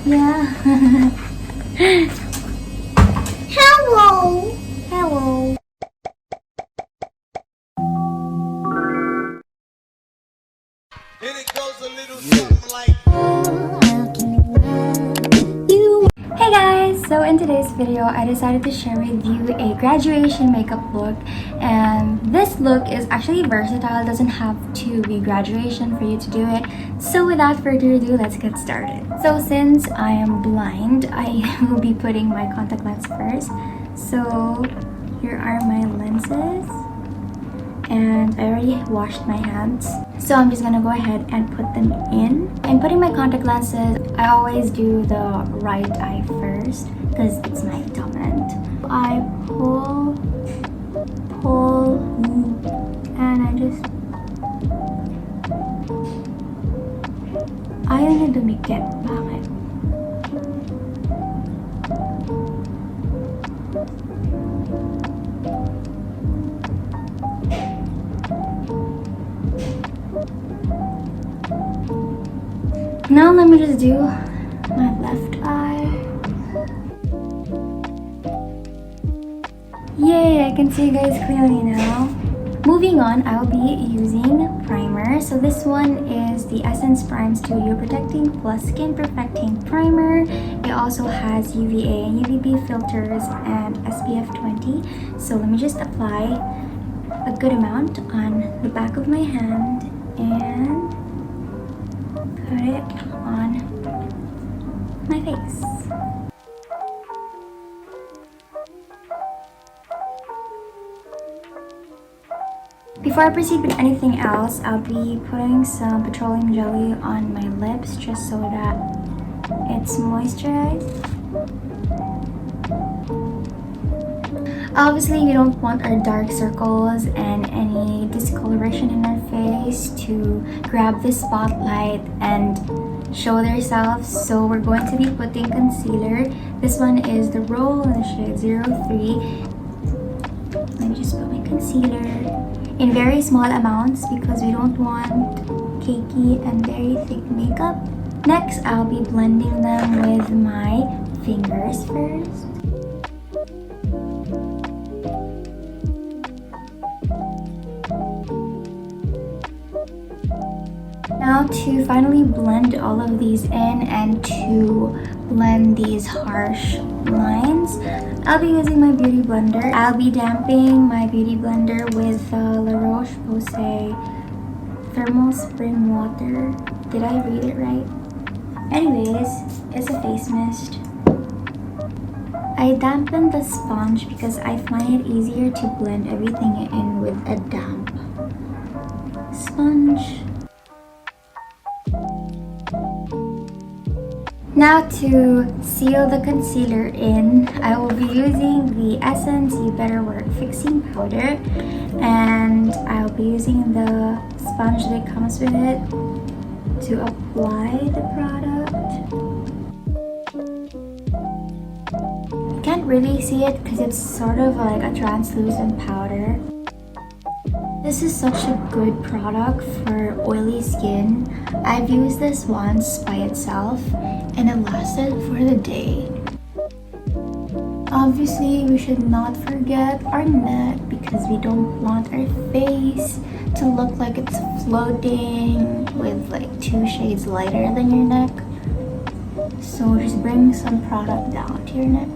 Yeah. Hello. Hello. And it goes a little something like. Hey guys! So in today's video, I decided to share with you a graduation makeup look, and this look is actually versatile. It doesn't have to be graduation for you to do it. So without further ado, let's get started. So since I am blind, I will be putting my contact lens first. So here are my lenses, and I already washed my hands. So I'm just gonna go ahead and put them in. And putting my contact lenses, I always do the right eye first because it's my dominant. I pull, and I just ayaw na dumikit. Bakit? Now let me just do my left eye. Yay, I can see you guys clearly now. Moving on, I'll be using primer. So this one is the Essence Prime Studio Protecting Plus Skin Perfecting Primer. It also has UVA and UVB filters and SPF 20. So let me just apply a good amount on the back of my hand and put it on my face. Before I proceed with anything else, I'll be putting some petroleum jelly on my lips just so that it's moisturized. Obviously, we don't want our dark circles and any discoloration in our face to grab the spotlight and show themselves. So we're going to be putting concealer. This one is the DEROL in the shade 03. Let me just put my concealer in very small amounts because we don't want cakey and very thick makeup. Next, I'll be blending them with my fingers first. Now to finally blend all of these in and to blend these harsh lines, I'll be using my beauty blender. I'll be damping my beauty blender with La Roche-Posay Thermal Spring Water. Did I read it right? Anyways, it's a face mist. I dampened the sponge because I find it easier to blend everything in with a damp sponge. Now to seal the concealer in, I will be using the Essence You Better Work Fixing Powder, and I'll be using the sponge that comes with it to apply the product. You can't really see it because it's sort of like a translucent powder. This is such a good product for oily skin. I've used this once by itself and it lasted for the day. Obviously, we should not forget our neck because we don't want our face to look like it's floating with like 2 shades lighter than your neck. So just bring some product down to your neck.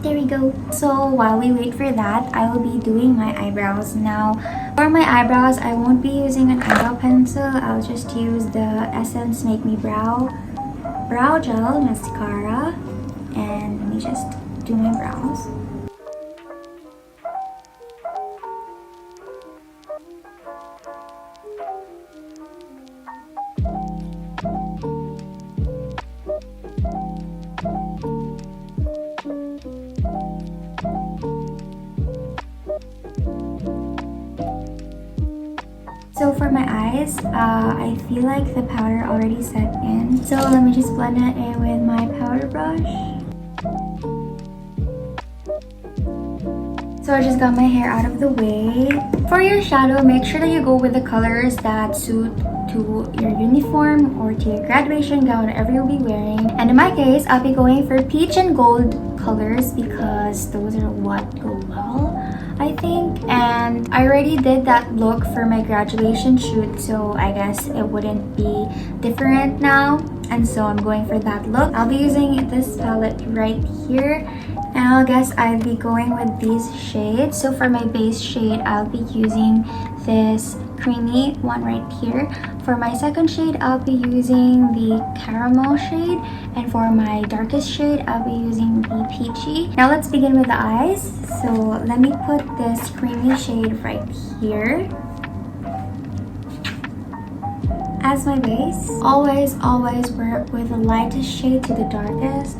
There we go. So while we wait for that, I will be doing my eyebrows. Now, for my eyebrows, I won't be using an eyebrow pencil. I'll just use the Essence Make Me Brow Gel Mascara. And let me just do my brows. So for my eyes, I feel like the powder already set in. So let me just blend it in with my powder brush. So I just got my hair out of the way. For your shadow, make sure that you go with the colors that suit to your uniform or to your graduation gown, whatever you'll be wearing. And in my case, I'll be going for peach and gold colors because those are what go well, I think. And I already did that look for my graduation shoot, so I guess it wouldn't be different now. And so I'm going for that look. I'll be using this palette right here. And I guess I'll be going with these shades. So for my base shade, I'll be using this creamy one right here. For my second shade, I'll be using the caramel shade. And for my darkest shade, I'll be using the peachy. Now let's begin with the eyes. So let me put this creamy shade right here as my base. Always work with the lightest shade to the darkest.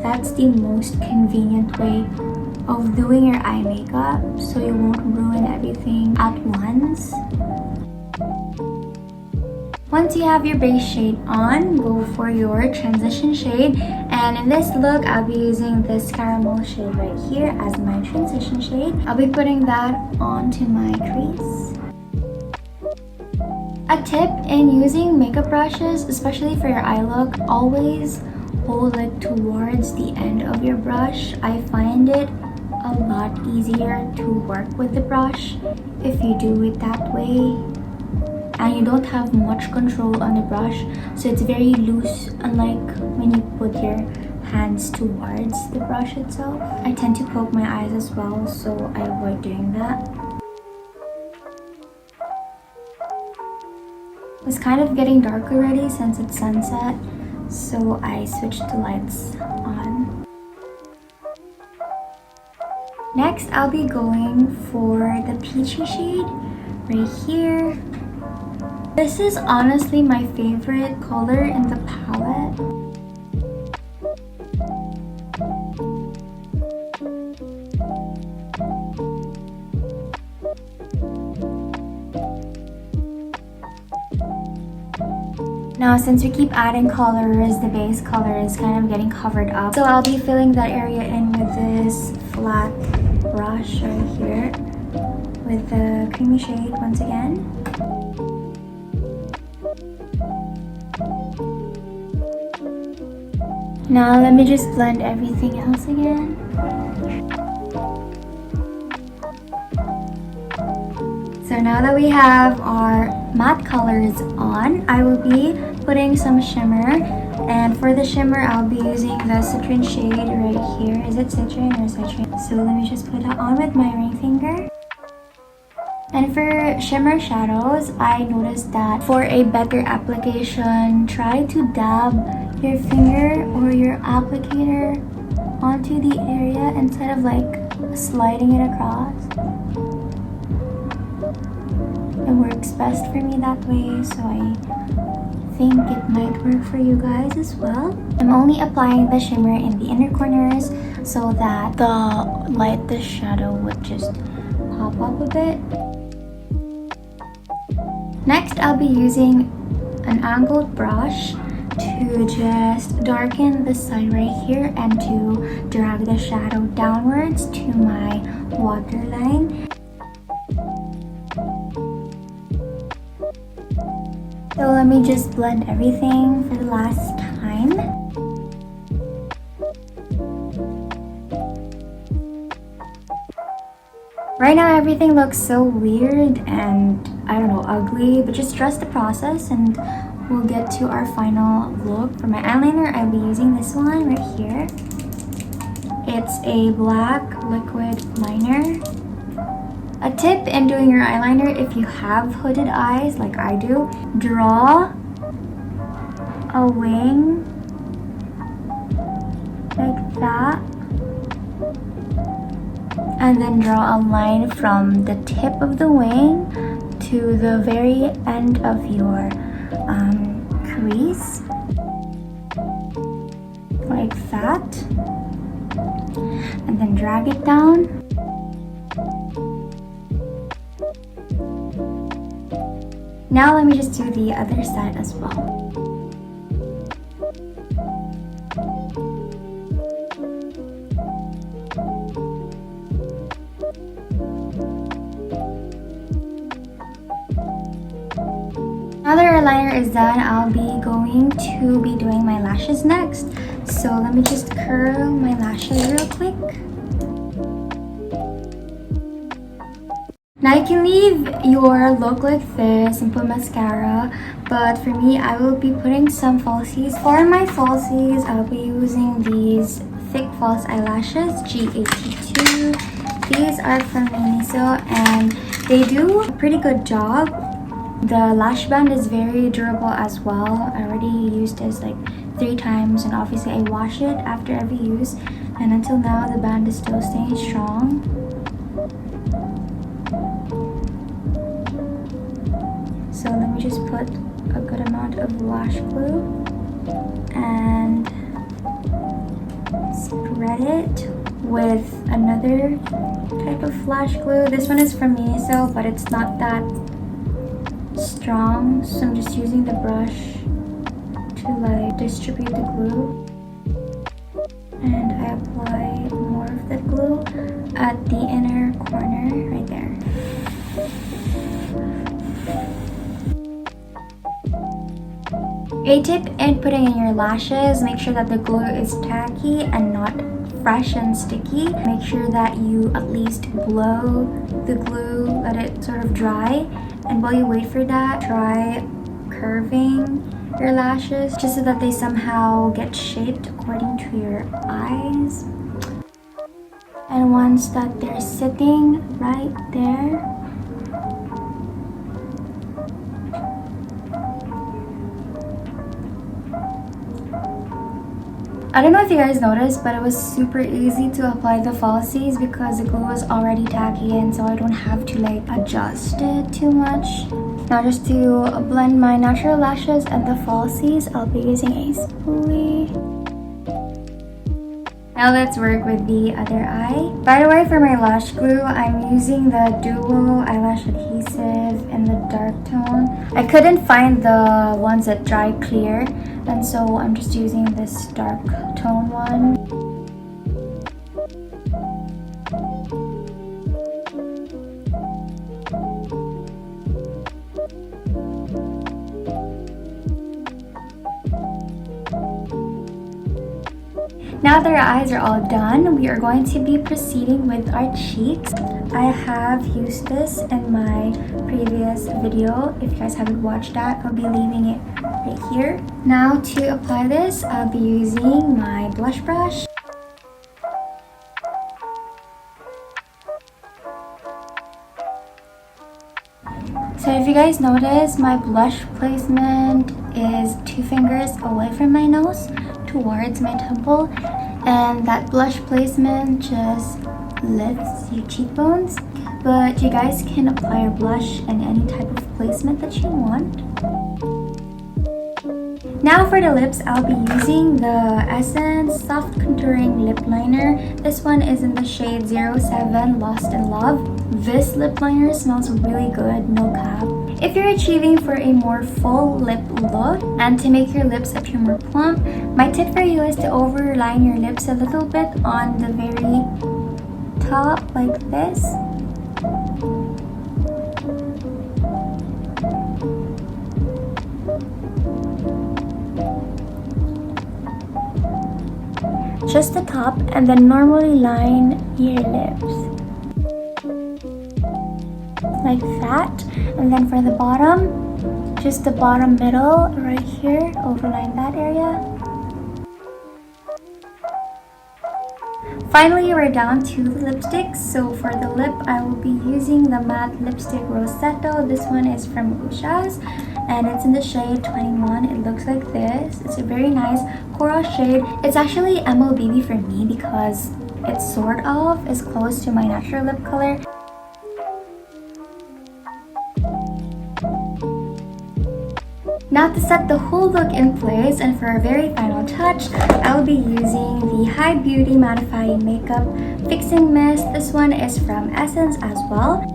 That's the most convenient way of doing your eye makeup, so you won't ruin everything at once. Once you have your base shade on, go for your transition shade. And in this look, I'll be using this caramel shade right here as my transition shade. I'll be putting that onto my crease. A tip in using makeup brushes, especially for your eye look, always hold it towards the end of your brush. I find it a lot easier to work with the brush if you do it that way, and you don't have much control on the brush, so it's very loose, unlike when you put your hands towards the brush itself. I tend to poke my eyes as well, so I avoid doing that. It's kind of getting dark already since it's sunset, so I switched the lights on. Next, I'll be going for the peachy shade right here. This is honestly my favorite color in the palette. Now, since we keep adding colors, the base color is kind of getting covered up. So I'll be filling that area in with this flat brush right here with the creamy shade once again. Now let me just blend everything else again. So now that we have our matte colors on, I will be putting some shimmer. And for the shimmer, I'll be using the citron shade right here. Is it citron or citron? So let me just put that on with my ring finger. And for shimmer shadows, I noticed that for a better application, try to dab your finger or your applicator onto the area instead of like sliding it across. It works best for me that way, so I think it might work for you guys as well. I'm only applying the shimmer in the inner corners so that the lightest shadow would just pop up a bit. Next, I'll be using an angled brush to just darken the side right here and to drag the shadow downwards to my waterline. So let me just blend everything for the last time. Right now everything looks so weird and I don't know, ugly, but just trust the process and we'll get to our final look. For my eyeliner, I'll be using this one right here. It's a black liquid liner. A tip in doing your eyeliner, if you have hooded eyes like I do, draw a wing like that and then draw a line from the tip of the wing to the very end of your crease like that, and then drag it down. Now let me just do the other side as well. Now that our eyeliner is done, I'll be going to be doing my lashes next. So let me just curl my lashes real quick. Now you can leave your look like this and put mascara, but for me, I will be putting some falsies. For my falsies, I'll be using these thick false eyelashes, G82. These are from MINISO and they do a pretty good job. The lash band is very durable as well. I already used this like 3 times and obviously I wash it after every use, and until now the band is still staying strong. So let me just put a good amount of lash glue and spread it with another type of lash glue. This one is from MINISO, but it's not that strong, so I'm just using the brush to like distribute the glue, and I apply more of the glue at the inner corner right there. A tip in putting in your lashes, make sure that the glue is tacky and not fresh and sticky. Make sure that you at least blow the glue, let it sort of dry, and while you wait for that, try curving your lashes just so that they somehow get shaped according to your eyes. And once that they're sitting right there, I don't know if you guys noticed, but it was super easy to apply the falsies because the glue was already tacky in, so I don't have to like adjust it too much. Now just to blend my natural lashes and the falsies, I'll be using a spoolie. Now let's work with the other eye. By the way, for my lash glue, I'm using the duo eyelash adhesive in the dark tone. I couldn't find the ones that dry clear, and so I'm just using this dark tone one. Now that our eyes are all done, we are going to be proceeding with our cheeks. I have used this in my previous video. If you guys haven't watched that, I'll be leaving it right here. Now to apply this, I'll be using my blush brush. So if you guys notice, my blush placement is 2 fingers away from my nose towards my temple, and that blush placement just lifts your cheekbones, but you guys can apply your blush in any type of placement that you want. Now for the lips, I'll be using the Essence Soft Contouring Lip Liner. This one is in the shade 07 Lost in Love. This lip liner smells really good, no cap. If you're achieving for a more full lip look and to make your lips appear more plump, my tip for you is to overline your lips a little bit on the very top like this. Just the top, and then normally line your lips like that. And then for the bottom, just the bottom middle right here, overline that area. Finally, we're down to the lipsticks. So for the lip, I will be using the matte lipstick Rossetto. This one is from USHAS and it's in the shade 21. It looks like this. It's a very nice coral shade. It's actually MOBB for me because it sort of is close to my natural lip color. Now to set the whole look in place and for a very final touch, I will be using the High Beauty Mattifying Makeup Fixing Mist. This one is from Essence as well.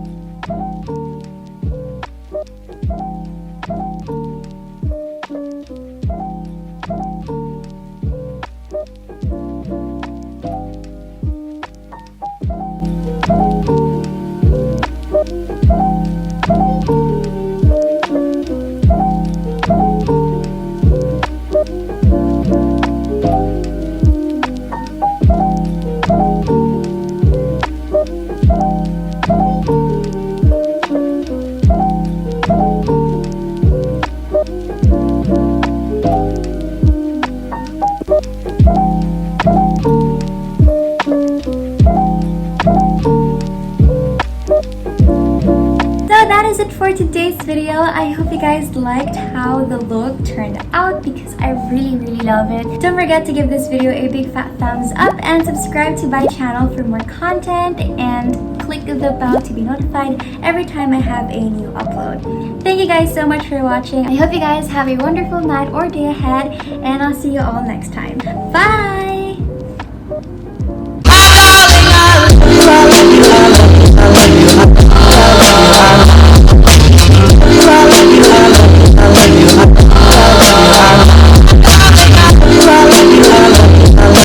guys liked how the look turned out because I really love it. Don't forget to give this video a big fat thumbs up and subscribe to my channel for more content, and click the bell to be notified every time I have a new upload. Thank you guys so much for watching. I hope you guys have a wonderful night or day ahead, and I'll see you all next time. Bye!